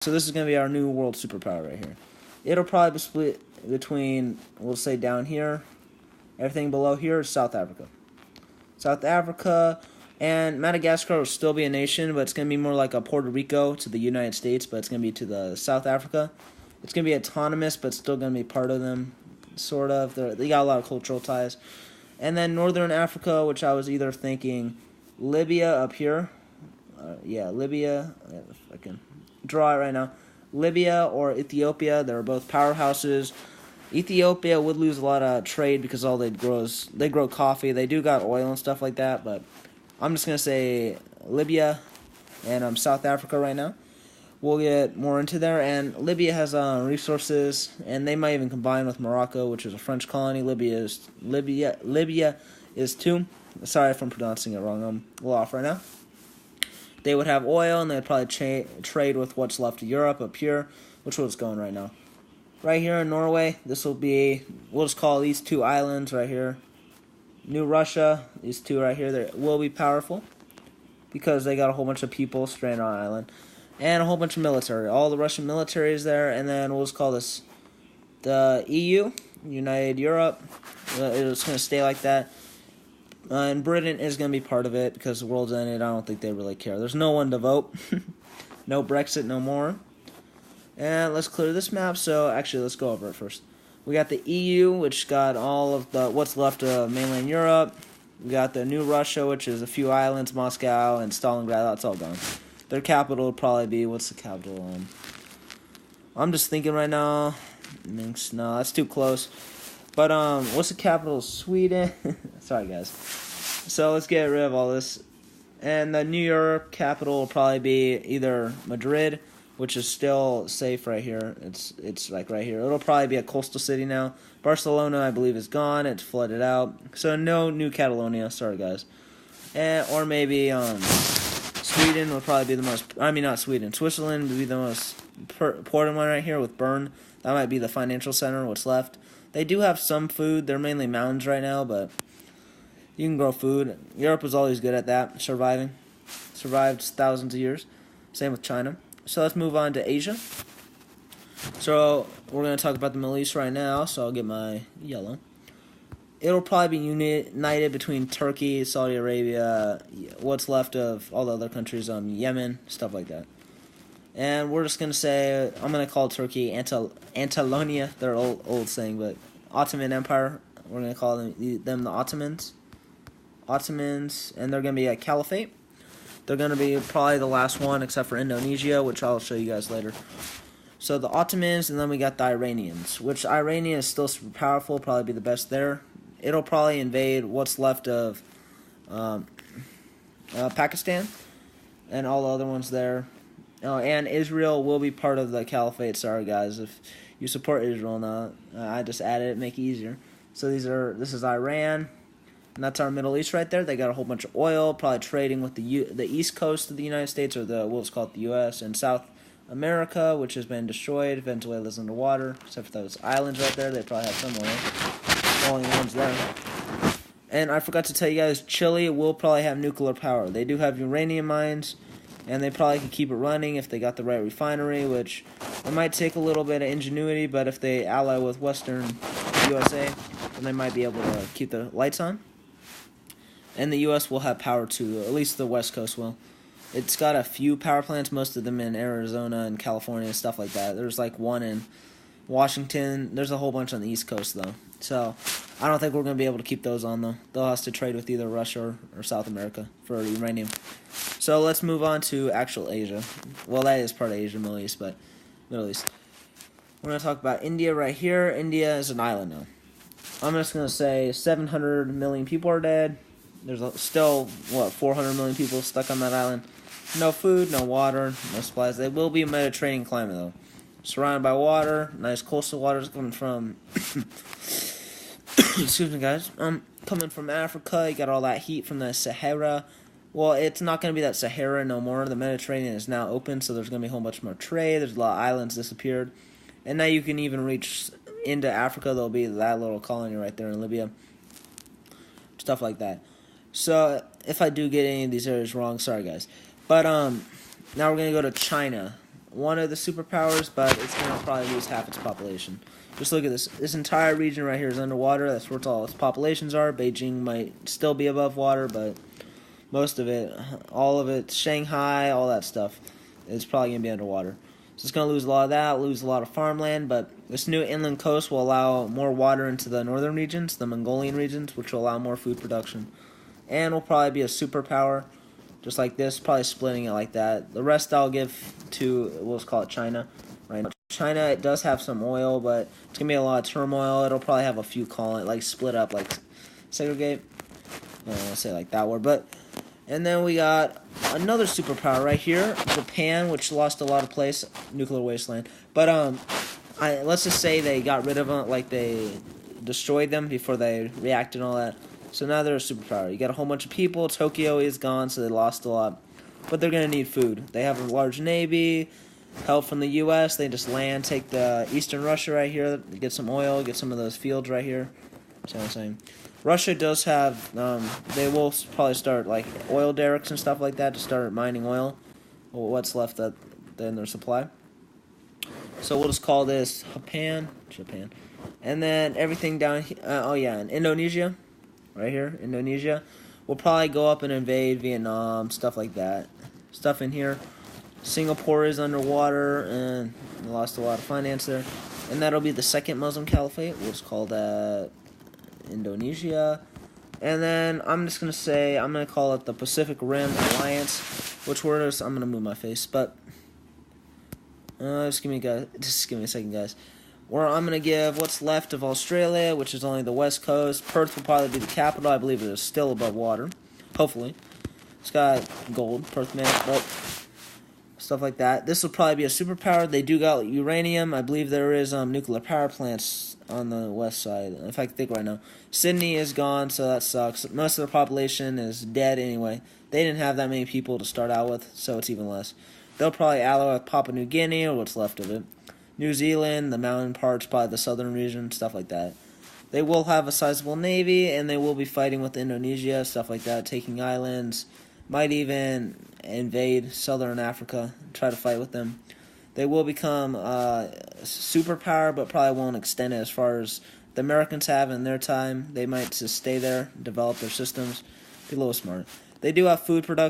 So this is going to be our new world superpower right here. It'll probably be split between, we'll say down here, everything below here is South Africa. South Africa and Madagascar will still be a nation, but it's going to be more like a Puerto Rico to the United States, but it's going to be to the South Africa. It's going to be autonomous, but still going to be part of them, sort of. They got a lot of cultural ties. And then Northern Africa, which I was either thinking Libya up here. Libya. If I can draw it right now. Libya or Ethiopia. They're both powerhouses. Ethiopia would lose a lot of trade because all they grow coffee. They do got oil and stuff like that, but I'm just going to say Libya and South Africa right now. We'll get more into there, and Libya has resources, and they might even combine with Morocco, which is a French colony. Libya is too. Sorry if I'm pronouncing it wrong. I'm a little off right now. They would have oil, and they'd probably trade with what's left of Europe up here, which is what's going right now. Right here in Norway, this will be, we'll just call these two islands right here, New Russia. These two right here, they will be powerful because they got a whole bunch of people stranded on an island. And a whole bunch of military. All the Russian military is there, and then we'll just call this the EU, United Europe. It's going to stay like that. And Britain is going to be part of it because the world's ended. I don't think they really care. There's no one to vote. No Brexit, no more. And let's clear this map. So actually, let's go over it first. We got the EU, which got all of the what's left of mainland Europe. We got the New Russia, which is a few islands, Moscow and Stalingrad. That's all gone. Their capital would probably be, what's the capital? I'm just thinking right now. Minsk, no, that's too close. But what's the capital of Sweden? Sorry, guys. So let's get rid of all this. And the New York capital will probably be either Madrid, which is still safe right here. It's like right here. It'll probably be a coastal city now. Barcelona, I believe, is gone. It's flooded out. So no New Catalonia. Sorry, guys. Or maybe Sweden would probably be the most. I mean, not Sweden. Switzerland would be the most important one right here with Bern. That might be the financial center. What's left? They do have some food. They're mainly mountains right now, but you can grow food. Europe was always good at that, surviving. Survived thousands of years. Same with China. So let's move on to Asia. So we're going to talk about the Middle East right now, so I'll get my yellow. It'll probably be united between Turkey, Saudi Arabia, what's left of all the other countries, Yemen, stuff like that. And we're just going to say, I'm going to call Turkey Antilonia, they're old saying, but Ottoman Empire, we're going to call them the Ottomans. Ottomans, and they're going to be a caliphate. They're going to be probably the last one, except for Indonesia, which I'll show you guys later. So the Ottomans, and then we got the Iranians, which Iranian is still super powerful, probably be the best there. It'll probably invade what's left of Pakistan and all the other ones there. And Israel will be part of the caliphate. Sorry, guys, if you support Israel now. I just added it, make it easier. So this is Iran, and that's our Middle East right there. They got a whole bunch of oil, probably trading with the east coast of the United States, or we'll just call it the U.S., and South America, which has been destroyed. Venezuela's underwater, except for those islands right there. They probably have some oil. Only ones there. And I forgot to tell you guys, Chile will probably have nuclear power. They do have uranium mines, and they probably could keep it running if they got the right refinery, which it might take a little bit of ingenuity, but if they ally with Western USA, then they might be able to keep the lights on. And the U.S. will have power too, at least the West Coast will. It's got a few power plants, most of them in Arizona and California and stuff like that. There's like one in Washington. There's a whole bunch on the East Coast, though. So I don't think we're going to be able to keep those on, though. They'll have to trade with either Russia or South America for uranium. So let's move on to actual Asia. Well, that is part of Asia, Middle East, but Middle East. We're going to talk about India right here. India is an island now. I'm just going to say 700 million people are dead. There's still, 400 million people stuck on that island. No food, no water, no supplies. They will be a Mediterranean climate, though. Surrounded by water, nice coastal waters coming from, excuse me, guys, coming from Africa. You got all that heat from the Sahara. Well, it's not going to be that Sahara no more. The Mediterranean is now open, so there's going to be a whole bunch more trade. There's a lot of islands disappeared. And now you can even reach into Africa. There'll be that little colony right there in Libya. Stuff like that. So, if I do get any of these areas wrong, sorry, guys. But, now we're going to go to China. one of the superpowers, but it's going to probably lose half its population. Just look at this. This entire region right here is underwater. That's where all its populations are. Beijing might still be above water, but most of it, all of it, Shanghai, all that stuff, is probably going to be underwater. So it's going to lose a lot of that, lose a lot of farmland, but this new inland coast will allow more water into the northern regions, the Mongolian regions, which will allow more food production. And will probably be a superpower, just like this, probably splitting it like that. The rest I'll give to, we'll call it China. Right now, China, it does have some oil, but it's going to be a lot of turmoil. It'll probably have a few colonies, like split up, like segregate. I don't want to say it like that word, but... And then we got another superpower right here, Japan, which lost a lot of place, nuclear wasteland. But let's just say they got rid of them, like they destroyed them before they reacted and all that. So now they're a superpower. You got a whole bunch of people. Tokyo is gone, so they lost a lot. But they're going to need food. They have a large navy, help from the U.S. They just land, take the eastern Russia right here, get some oil, get some of those fields right here. That's what I'm saying. Russia does have, they will probably start like oil derricks and stuff like that to start mining oil, what's left in their supply. So we'll just call this Japan. And then everything down here, in Indonesia, right here, Indonesia, will probably go up and invade Vietnam, stuff like that. Stuff in here. Singapore is underwater, and lost a lot of finance there. And that'll be the second Muslim caliphate. We'll just call that Indonesia. And then I'm just going to say, I'm going to call it the Pacific Rim Alliance, which word is, I'm going to move my face, but just give me a second, guys. Where I'm going to give what's left of Australia, which is only the west coast. Perth will probably be the capital. I believe it is still above water, hopefully. It's got gold, Perth man, but stuff like that. This will probably be a superpower. They do got uranium. I believe there is nuclear power plants on the west side. If I can think right now. Sydney is gone, so that sucks. Most of the population is dead anyway. They didn't have that many people to start out with, so it's even less. They'll probably ally with Papua New Guinea or what's left of it. New Zealand, the mountain parts, probably the southern region, stuff like that. They will have a sizable navy, and they will be fighting with Indonesia, stuff like that, taking islands. Might even invade southern Africa, try to fight with them. They will become a superpower, but probably won't extend it as far as the Americans have in their time. They might just stay there, develop their systems, be a little smart. They do have food production.